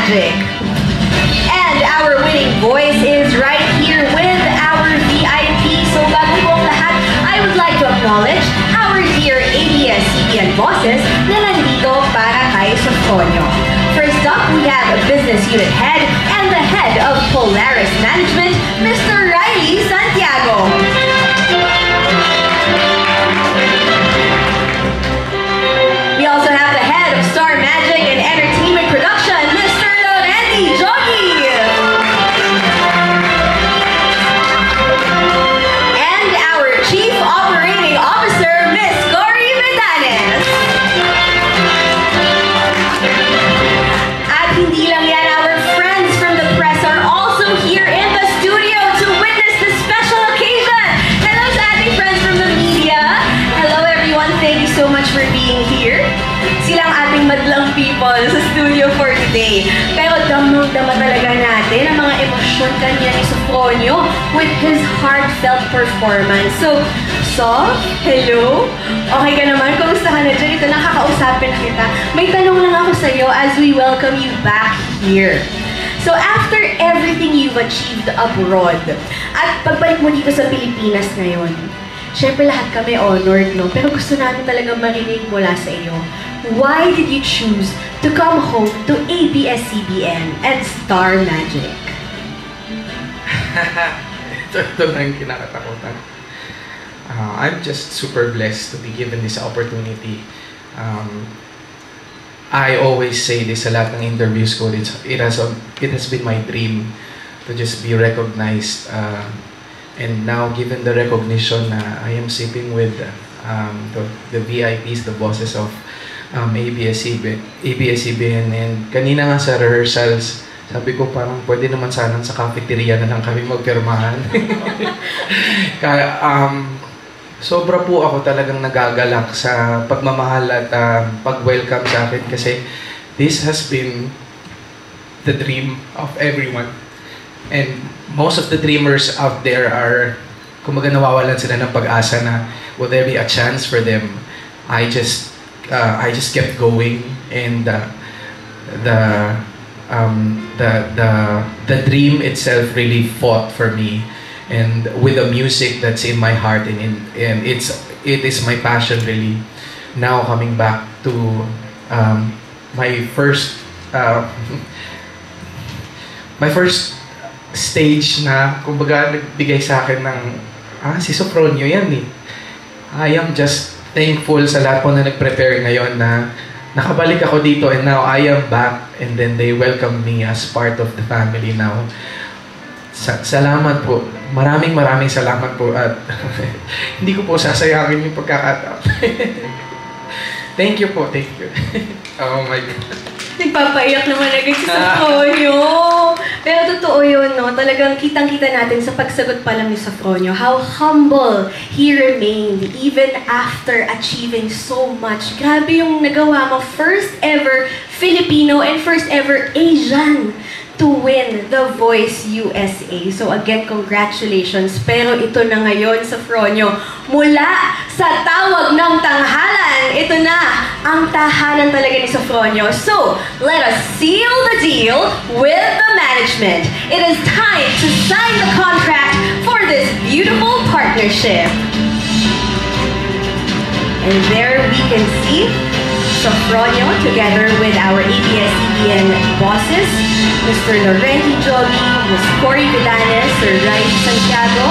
Magic. And our winning voice is right here with our VIP. So bago po ang lahat, I would like to acknowledge our dear ABS-CBN bosses na nandito para kay Sofronio. First up, we have Business Unit Head and the Head of Polaris Management, Mr. Riley Santiago. We also have the Head of Star Magic and Entertainment Production, Mr. Laurenti Jogi. And our Chief Operating Officer, Miss Cory Vitanes. At hindi lang yan, our friends from the press are also here in the studio to witness this special occasion. Hello sa ating friends from the media. Hello everyone, thank you so much for being here. Sila ang ating madlang people sa studio for today. Pero damang-dama talaga natin ang mga emosyon kanya ni Sofronio with his heartfelt performance. So, hello? Okay ka naman? Kumusta ka na dyan? Ito, nakakausapin na kita. May tanong lang ako sa iyo as we welcome you back here. So, after everything you've achieved abroad, at pagbalik mo dito sa Pilipinas ngayon, syempre lahat kami honored, no? Pero gusto natin talaga marinig mula sa iyo. Why did you choose to come home to ABS-CBN and Star Magic? ito lang yung kinakatakutan. I'm just super blessed to be given this opportunity. I always say this sa lahat ng interviews ko. It has been my dream to just be recognized. And now, given the recognition, I am sitting with the VIPs, the bosses of ABS-CBN. And kanina nga sa rehearsals, sabi ko parang pwede naman sanang sa cafeteria na lang kami magpirmahan. Kaya, sobra po ako talagang nagagalak sa pagmamahal at pag-welcome sa akin kasi this has been the dream of everyone. And most of the dreamers out there are, kumaga nawawalan sila ng pag-asa na will there be a chance for them. I just kept going, and the dream itself really fought for me, and with the music that's in my heart, and it is my passion really. Now coming back to my first stage na kumbaga nagbigay sa akin ng si Sofronio yan eh. I am just thankful sa lahat po na nag-prepare ngayon na nakabalik ako dito, and now I am back, and then they welcome me as part of the family now. Salamat po. Maraming salamat po, at hindi ko po sasayangin yung pagkakataon. Thank you po, thank you. Oh my God. Nagpapaiyak naman agad si Sofronio. Pero totoo yun, no? Talagang kitang-kita natin sa pagsagot pa lang ni Sofronio how humble he remained even after achieving so much. Grabe yung nagawa mo. First ever Filipino and first ever Asian to win The Voice USA. So again, congratulations. Pero ito na ngayon, Sofronio, mula sa tawag ng tanghalan, ito na ang tahanan talaga ni Sofronio. So, let us seal the deal with the management. It is time to sign the contract for this beautiful partnership. And there we can see Sofronio together with our ABS-CBN bosses, Mr. Laurenti Jogi, Ms. Cory Vitanes, Sir Riley Santiago.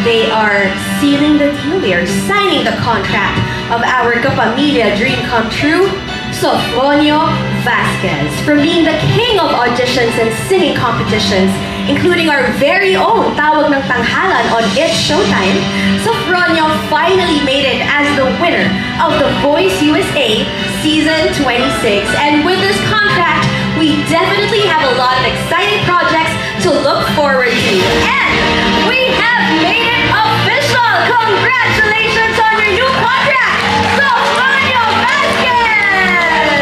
They are sealing the deal. They are signing the contract of our Kapamilya Dream Come True, Sofronio Vasquez. From being the king of auditions and singing competitions, including our very own Tawag ng Tanghalan on It's Showtime, Sofronio finally made it as the winner of The Voice USA Season 26. And with this contract, we definitely have a lot of exciting projects to look forward to. And we have made it official! Congratulations on your new contract, Sofronio Vasquez!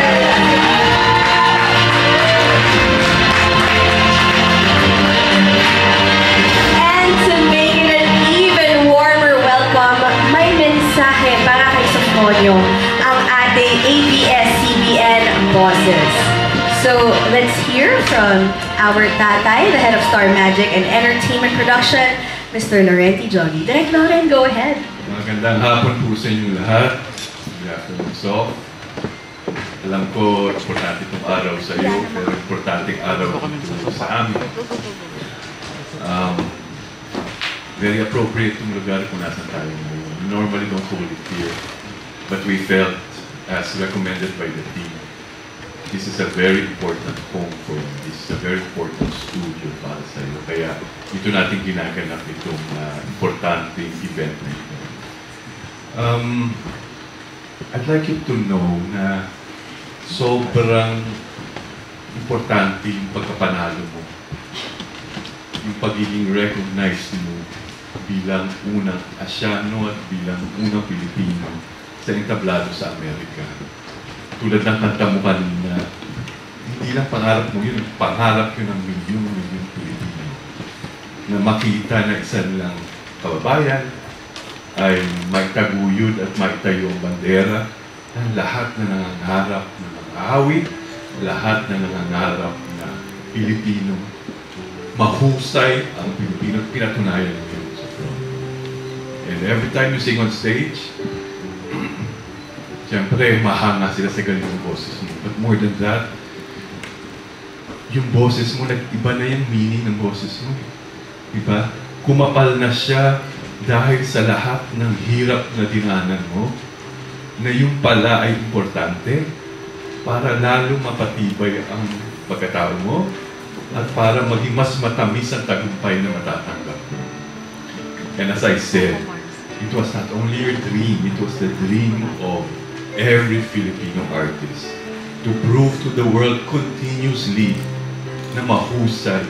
And to make it an even warmer welcome, may mensahe para kay Sofronio ang ating ABS-CBN bosses. So let's hear from our tatay, the head of Star Magic and Entertainment Production, Mr. Laurenti Johnny. Direct Lauren, go ahead. Magandang hapon po sa inyong lahat. Good afternoon, Sof. Alam ko, importante itong araw sa iyo, pero importante araw ito sa amin. Very appropriate itong lugar kung nasan tayo ngayon. We normally don't hold it here, but we felt, as recommended by the team, this is a very important home for you. This is a very important studio para sa iyo. Kaya ito natin ginaganap itong importanteng event na ito. I'd like you to know na sobrang importante yung pagkapanalo mo. Yung pagiging recognized mo bilang unang Asyano at bilang unang Pilipino sa entablado sa Amerika. Tulad ng kanta mo kanina, hindi lang pangarap mo yun, pangarap yun ng milyon-milyon Pilipino. Na makita na isa nilang kababayan ay maitaguyod at maitayo ang bandera ng lahat na nangangarap na mag-awit, lahat na nangangarap na Pilipino. Mahusay ang Pilipino at pinatunayan nyo sa front. And every time you sing on stage, siyempre, mahanga sila sa galing ng boses mo. But more than that, yung boses mo, nag-iba na yung meaning ng boses mo. Diba? Kumapal na siya dahil sa lahat ng hirap na dinanan mo, na yung pala ay importante para lalo mapatibay ang pagkatao mo at para maging mas matamis ang tagumpay na matatanggap mo. And as I said, it was not only your dream, it was the dream of every Filipino artist to prove to the world continuously na mahusay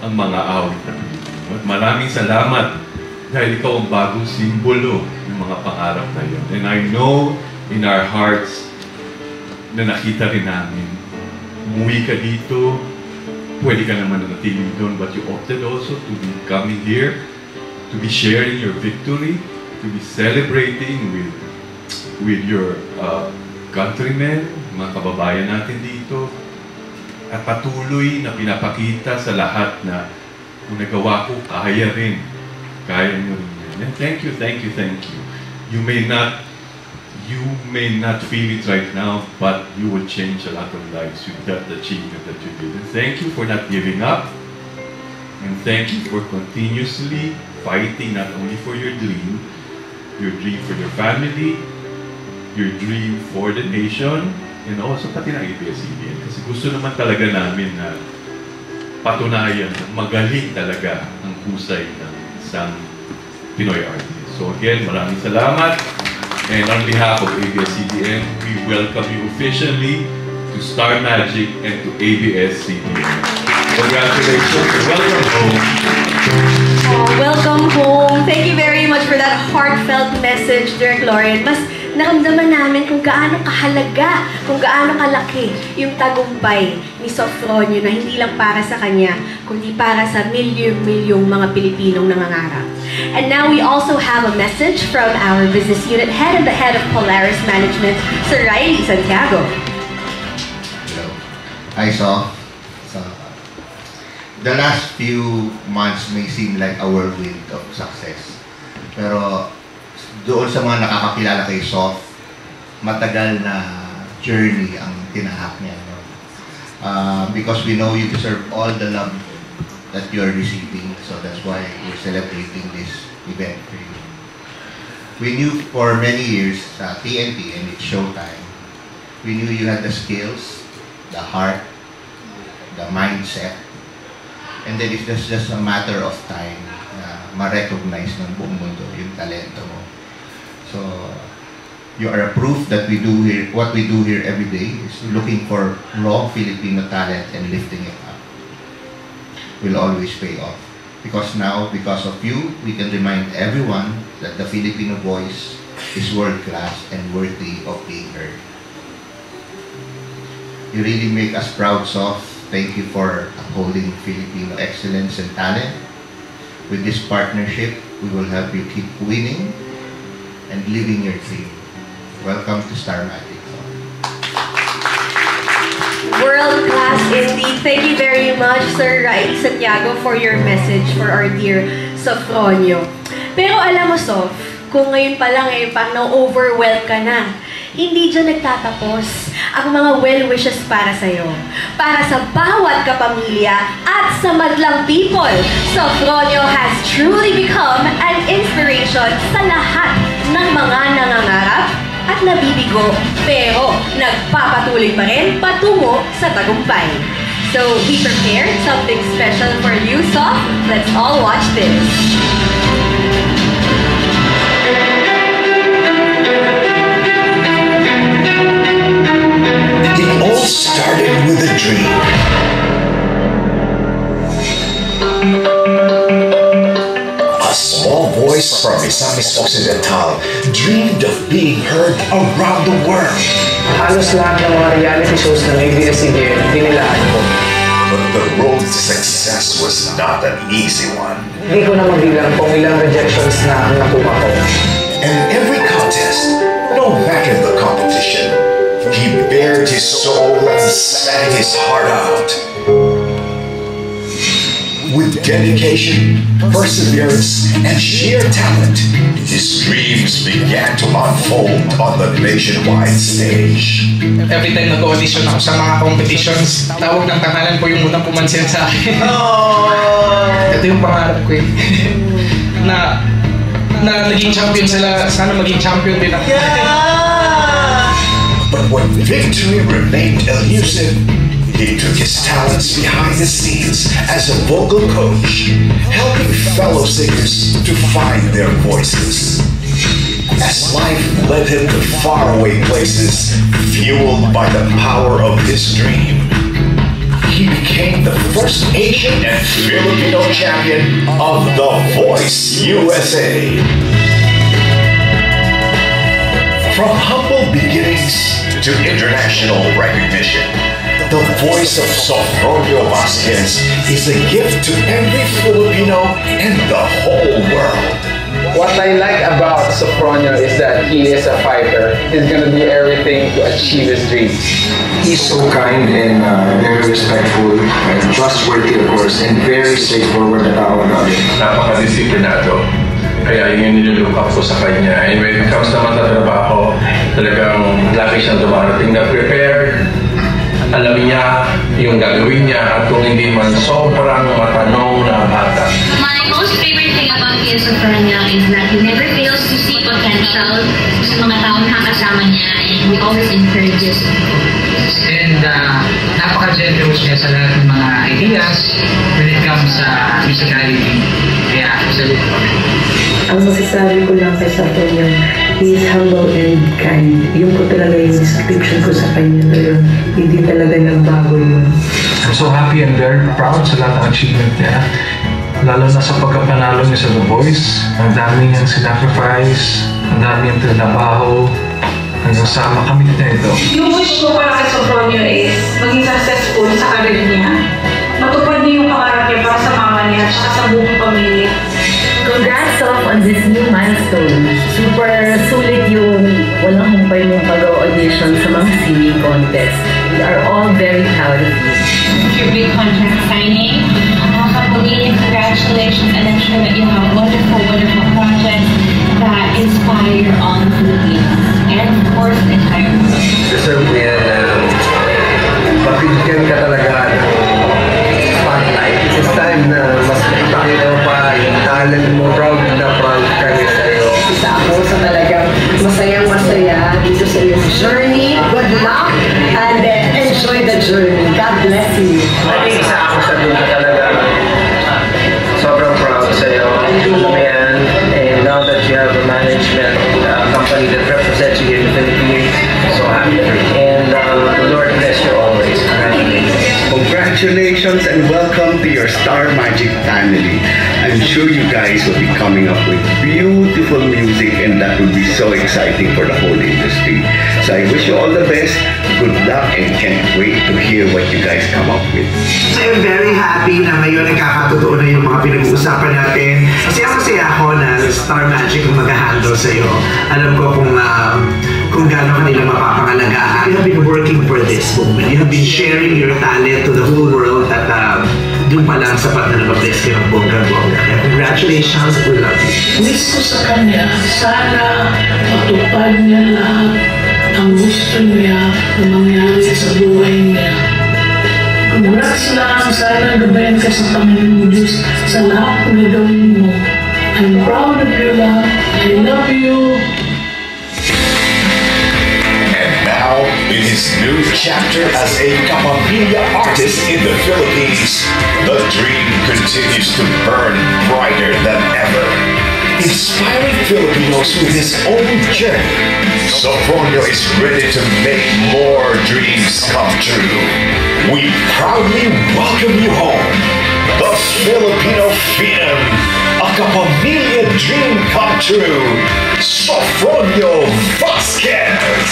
ang mga awit na Pilipino. At maraming salamat dahil ikaw ang bagong simbolo ng mga pangarap na yun. And I know in our hearts na nakita rin namin, umuwi ka dito, pwede ka naman nanatili doon, but you opted also to be coming here, to be sharing your victory, to be celebrating with your countrymen, mga kababayan natin dito, at patuloy na pinapakita sa lahat na kung nagawa ko, kaya rin. Kaya nyo rin yan. And thank you, thank you, thank you. You may not feel it right now, but you will change a lot of lives with that achievement that you did. And thank you for not giving up. And thank you for continuously fighting not only for your dream for your family, your dream for the nation, and also pati ng ABS-CBN. Kasi gusto naman talaga namin na patunayan na magaling talaga ang husay ng isang Pinoy artist. So again, maraming salamat. And on behalf of ABS-CBN, we welcome you officially to Star Magic and to ABS-CBN. Congratulations and welcome home. Oh, welcome home. Thank you very much for that heartfelt message, Direk Lauren. Mas naramdaman namin kung gaano kahalaga, kung gaano kalaki yung tagumpay ni Sofronio na hindi lang para sa kanya, kundi para sa milyong-milyong mga Pilipinong nangangarap. And now we also have a message from our business unit head and the head of Polaris Management, Sir Riley Santiago. Hello. Hi, Sof. The last few months may seem like a whirlwind of success. Pero doon sa mga nakakakilala kay Sof, matagal na journey ang tinahak niya. No? Because we know you deserve all the love that you are receiving. So that's why we're celebrating this event for you. We knew for many years sa TNT and it's showtime, we knew you had the skills, the heart, the mindset, and then it's just a matter of time na ma-recognize ng buong mundo yung talento mo. So, you are a proof that we do here, what we do here every day is looking for raw Filipino talent and lifting it up. Will always pay off. Because now, because of you, we can remind everyone that the Filipino voice is world-class and worthy of being heard. You really make us proud, Sof. Thank you for upholding Filipino excellence and talent. With this partnership, we will help you keep winning and living your dream. Welcome to Star Magic. World class indeed. Thank you very much, Sir Rai Santiago, for your message for our dear Sofronio. Pero alam mo, Sof, kung ngayon pa lang parang na-overwhelmed ka na, hindi dyan nagtatapos ang mga well wishes para sa'yo. Para sa bawat kapamilya at sa madlang people, Sofronio has truly become an inspiration sa lahat ng mga nangangarap at nabibigo, pero nagpapatuloy pa rin patungo sa tagumpay. So, we prepared something special for you, Sof. Let's all watch this. It all started with a dream. A small voice from Misamis Occidental dreamed of being heard around the world. Halos lahat ng mga reality shows na ABS-CBN, dinilaan ko. But the road to success was not an easy one. Hindi ko na mabilang kung ilang rejections na ang nakuha ko. And every contest, no matter the competition, he bared his soul and sang his heart out. With dedication, perseverance, and sheer talent, his dreams began to unfold on the nationwide stage. Every time nag-audition ako sa mga competitions, tawag ng tanghalan ko yung unang pumansin sa akin. Ito yung pangarap ko eh. na naging champion sila, sana maging champion din ako. But when victory remained elusive, he took his talents behind the scenes as a vocal coach, helping fellow singers to find their voices. As life led him to faraway places, fueled by the power of his dream, he became the first Asian and Filipino champion of The Voice USA. From humble beginnings to international recognition, the voice of Sofronio Vasquez is a gift to every Filipino and the whole world. What I like about Sofronio is that he is a fighter. He's gonna do everything to achieve his dreams. He's so kind and very respectful and trustworthy, of course, and very straightforward na tao na. Napaka-disiplinado. Kaya yun yung nilook up ko sa kanya. And when it comes naman sa trabaho, talagang lagi siyang dumarating na prepared. Alam niya yung gagawin niya at kung hindi man sobrang matanong na bata. My most favorite thing about Pia Sofronio is that he never fails to see potential sa mga taong nakasama niya and he always encourages people. And napaka-generous niya sa lahat ng mga ideas when it comes sa musicality. Kaya, salute ko. Ang masasabi ko lang kay Sofronio, he is humble and kind. Yung ko talaga yung description ko sa kanya ngayon. Hindi talaga nagbago yun. I'm so happy and very proud sa lahat ng achievement niya. Lalo na sa pagkapanalo niya sa The Voice. Ang dami niyang sinacrifice, ang dami niyang trabaho, hanggang sa makamit na ito. Yung wish ko para kay Sofronio is maging successful sa career niya. Matupad niya yung pangarap niya para sa mama niya at sa buong pamilya. Congrats off on this new milestone. Super sulit yung walang humpay mong pag-audition sa mga singing contest. We are all very proud of you. Your big contract signing. Congratulations, and I'm sure that you have wonderful, wonderful projects that inspire all the Filipinos and of course the entire world. Deserve mo yan na mapigyan ka talaga ng spotlight. It's time na mas ipakita mo pa yung talent mo. Proud kami sa'yo. Isa ako sa talagang masayang-masaya dito sa iyong journey. Good luck and enjoy the journey. God bless you. Isa ako sa doon na talaga sobrang proud sa'yo. Ayan. And now that you have a management company that represents you here in the Philippines, so happy. And the Lord bless you always. Congratulations and welcome to your Star Magic family. I'm sure you guys will be coming up with beautiful music and that will be so exciting for the whole industry. So I wish you all the best, good luck, and can't wait to hear what you guys come up with. I'm very happy na ngayon nagkakatotoo na yung mga pinag-uusapan natin. Masaya ako na Star Magic ang mag-handle sa'yo. Alam ko kung gaano kanila mapapangalagaan. You have been working for this moment. You have been sharing your talent to the whole world at doon pa lang sapat na nag-bless kayo ng bongga-bongga. Congratulations, we love you. Wish ko sa kanya, sana matupad niya lahat ang gusto niya na mangyari sa buhay niya. Congrats lang, sana gabayan ka sa Panginoon Diyos sa lahat na gawin mo. I'm proud of you, love. I love you. And now, in his new chapter as a Kapamilya artist in the Philippines, the dream continues to burn brighter than ever. Inspiring Filipinos with his own journey, Sophronio is ready to make more dreams come true. We proudly welcome you home, the Filipino Phenom, a Kapamilya dream come true, Sophronio Vasquez.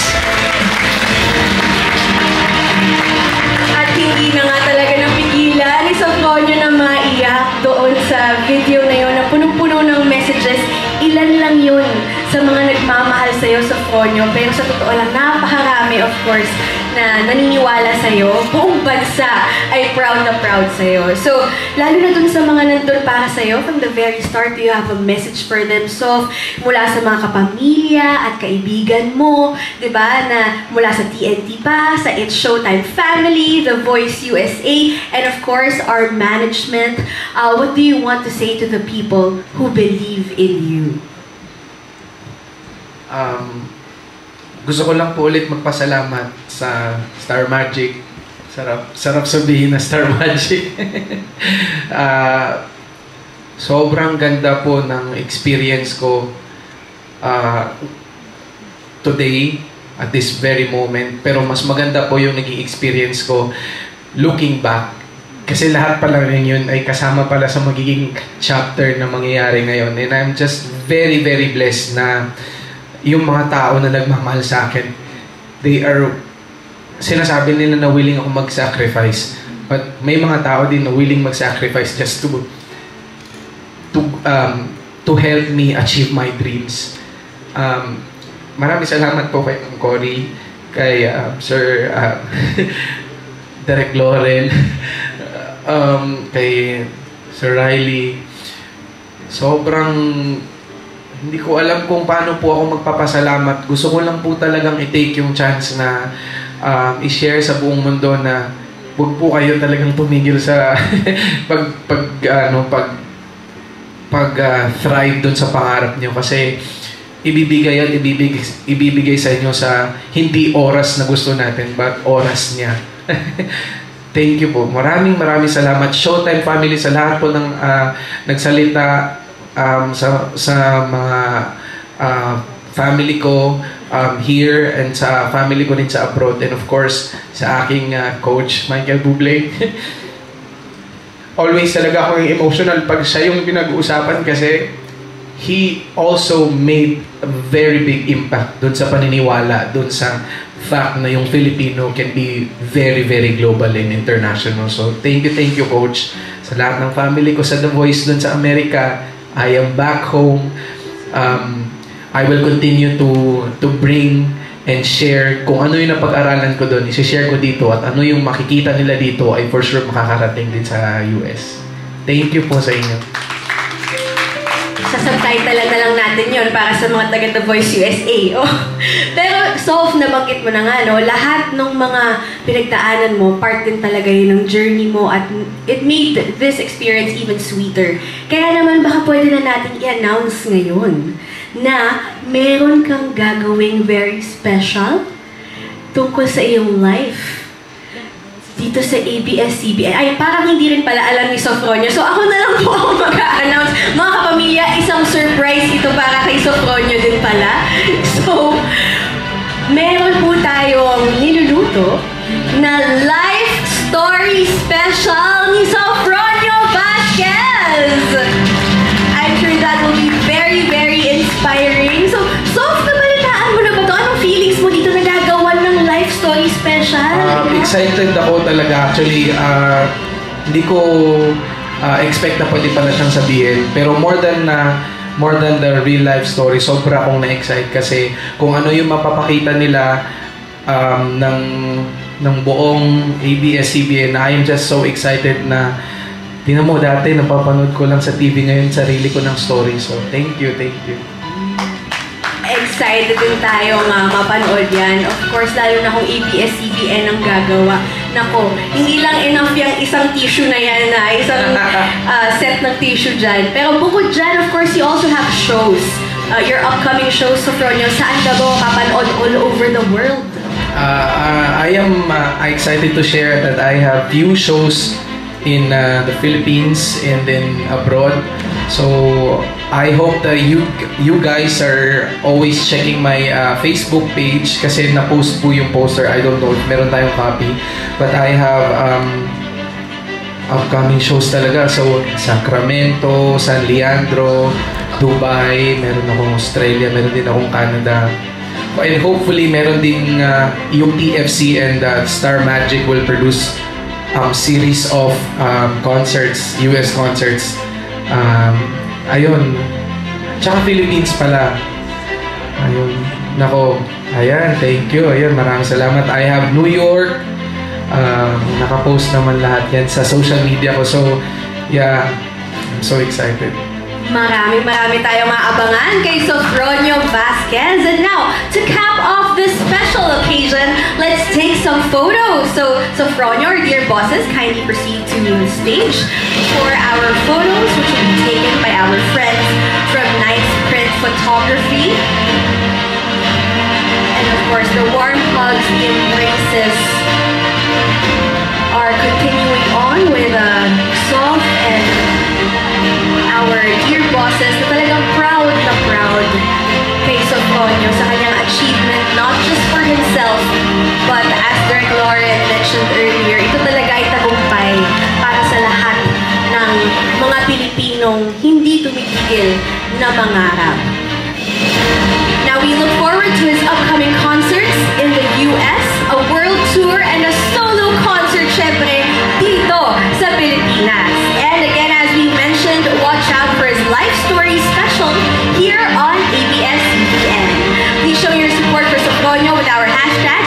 At hindi na nga talaga napigilan ni Sophronio na maiyak doon sa video na yun na punong-puno ng messages. Ilan lang yun sa mga nagmamahal sa'yo, Sophronio. Pero sa totoo lang, napakarami, of course, na naniniwala sa'yo. Buong bansa ay proud na proud sa'yo. So, lalo na dun sa mga nandun para sa'yo, from the very start, you have a message for them. So, mula sa mga kapamilya at kaibigan mo, diba, na mula sa TNT pa, sa It's Showtime family, The Voice USA, and of course, our management. What do you want to say to the people who believe in you? Gusto ko lang po ulit magpasalamat sa Star Magic. Sarap sabihin na Star Magic. Sobrang ganda po ng experience ko today, at this very moment. Pero mas maganda po yung naging experience ko looking back. Kasi lahat pala rin yun ay kasama pala sa magiging chapter na mangyayari ngayon. And I'm just very, very blessed na yung mga tao na nagmamahal sa akin, sinasabi nila na willing ako mag-sacrifice. But may mga tao din na willing mag-sacrifice just to help me achieve my dreams. Maraming salamat po kay Ma'am Cory, kay Sir Derek Loren, kay Sir Riley. Sobrang hindi ko alam kung paano po ako magpapasalamat. Gusto ko lang po talagang i-take yung chance na i-share sa buong mundo na huwag po kayo talagang tumigil sa thrive doon sa pangarap nyo, kasi ibibigay at ibibigay sa inyo sa hindi oras na gusto natin, but oras niya. Thank you po. Maraming salamat. Showtime family, sa lahat po ng nagsalita, sa mga family ko here, and sa family ko rin sa abroad, and of course sa aking coach Michael Bublé. Always talaga ako yung emotional pag siya yung pinag-uusapan, kasi he also made a very big impact dun sa paniniwala, dun sa fact na yung Filipino can be very, very global and international. So thank you coach, sa lahat ng family ko sa The Voice dun sa Amerika. I am back home. I will continue to bring and share kung ano yung napag-aralan ko doon, i-share ko dito, at ano yung makikita nila dito ay for sure makakarating din sa US. Thank you po sa inyo. Sa-subtitle na lang natin yun para sa mga taga The Voice USA. Oh. Pero Soph, nabanggit mo na nga, no? Lahat ng mga pinagdaanan mo, part din talaga yun ng journey mo, at it made this experience even sweeter. Kaya naman baka pwede na natin i-announce ngayon na meron kang gagawing very special tungkol sa iyong life dito sa ABS-CBN. Ay, parang hindi rin pala alam ni Sophronio. So, ako na lang po ako mag-a-announce. Mga kapamilya, isang surprise ito para kay Sophronio din pala. So, meron po tayong niluluto na life story special ni Sophronio Vasquez. I'm sure that will be very, very inspiring. So, Soph, nabalitaan mo na ba ito? Anong feelings mo dito na gagawa ng life story special? Excited ako talaga. Actually, hindi ko expect na pwede pala siyang sabihin. Pero more than more than the real life story, sobra akong na-excite kasi kung ano yung mapapakita nila ng buong ABS-CBN, I am just so excited na tingnan mo dati napapanood ko lang sa TV, ngayon sarili ko ng story. So thank you. Excited din tayo mapanood yan. Of course, lalo na kung ABS-CBN ang gagawa. Nako, hindi lang enough yung isang tissue na yan na isang set ng tissue dyan. Pero bukod dyan, of course, you also have shows. Your upcoming shows, Sofronio, saan ka ba mapapanood all over the world? I am excited to share that I have few shows in the Philippines and then abroad. So I hope that you guys are always checking my Facebook page kasi na-post po yung poster. I don't know if meron tayong copy, but I have upcoming shows talaga. So Sacramento, San Leandro, Dubai, meron akong Australia, meron din akong Canada. And hopefully meron din yung TFC and Star Magic will produce series of concerts, US concerts. Ayun. Tsaka Philippines pala. Ayun. Nako. Ayan, thank you. Ayun, maraming salamat. I have New York. Nakapost naman lahat yan sa social media ko. So, yeah. I'm so excited. Marami tayong maabangan kay Sofronio Vasquez. And now, to cap off this special occasion, let's take some photos. So, Sofronio, our dear bosses, kindly proceed to the stage for our photos, which will be taken by our friends from Nice Print Photography. And of course, the warm hugs, the embraces are continuing on with Sof and our dear bosses na talagang proud kay Sofronio sa kanyang achievement, not just for himself, but as Direk Lauren mentioned earlier, ito talaga ay tagumpay para sa lahat ng mga Pilipinong hindi tumitigil na mangarap. Now we look forward to his upcoming concerts in the US, a world tour, and a solo concert, syempre, dito sa Pilipinas. And again, as we mentioned, watch out for his life story special here on ABS-CBN. Please show your support for Sofronio with our hashtag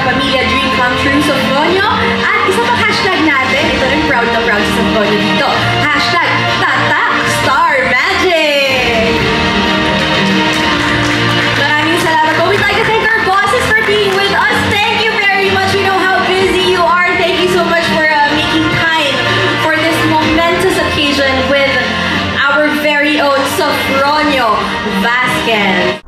Kapamilya Dream Come True Sofronio. At isa pang hashtag natin, ito rin proud na proud sa Sofronio dito. Hashtag Tata Star Magic. Maraming salamat po. We'd like to thank our bosses for being with us. Thank you very much. We know how busy you are. Thank you so much for making time for this momentous occasion with our very own Sofronio Vasquez.